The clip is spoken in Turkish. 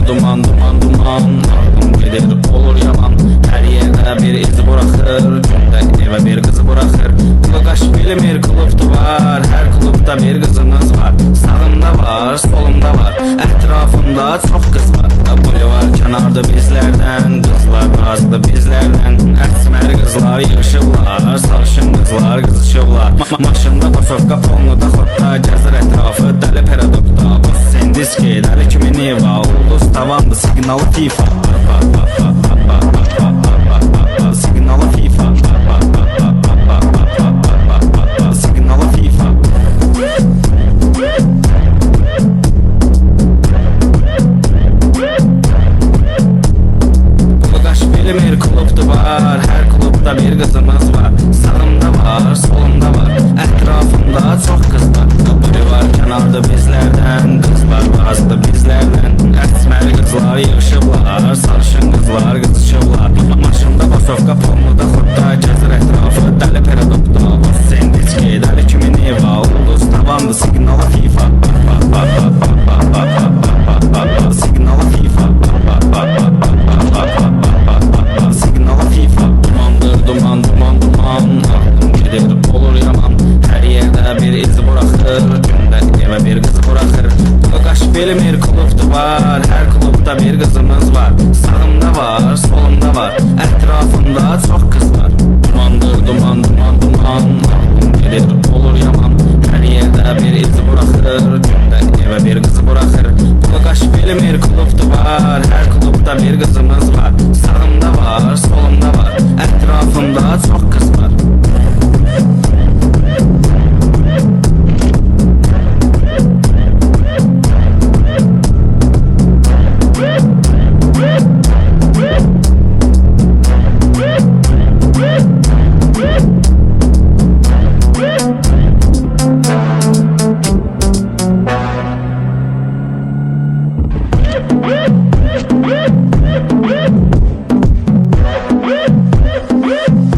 duman duman duman, aklım gelir olur yaman. Her yerde bir iz bırakır, günde eve bir kız bırakır. Kılık aşk bilmir kulüptü var, her kulüpte bir kızımız var. Sağımda var, solumda var, etrafımda çok kız var. Boyu var kenarda bizlerden, kızlar azdı bizlerden. Esmer kızlar yığışırlar, sarışın kızlar kızışırlar. Maşında basofka fonlu da xotta, gezir etrafı deli peradokta. Bas sen diski, deli kimi niva, ulduz tavandı signalı FIFA. Signalı FIFA. Signalı FIFA. Bilmir kulüptü var, her kulüpte bir kızımız var. Sağımda var, solumda var, etrafımda çok kız var. Biri var kenarda bizlerden, kızlar azdı bizlerden. Esmer kızlar yığışırlar, sarışın kızlar kızışırlar. Maşında basofka fonlu da xutta, gezir etrafı deli peradokta. Bas sen diski, deli kimi niva, ulduz tavandı signalı FIFA. Signalı FIFA. Signalı FIFA. Dumandır duman duman duman, aklım gelir olur yaman. Her yerde bir iz bırakır, günde eve bir kız bırakır. Kaş bilmir kulüptü var, her kulüpte bir kızımız var. Sağımda var, solumda var, etrafımda çok kız var. Dumandır duman duman duman, aklım gelir olur yaman. Her yerde bir iz bırakır, günde eve bir kız bırakır. Kaş bilmir kulüptü var, her kulüpte bir kızımız var. Sağımda var, solumda var, etrafımda çok kız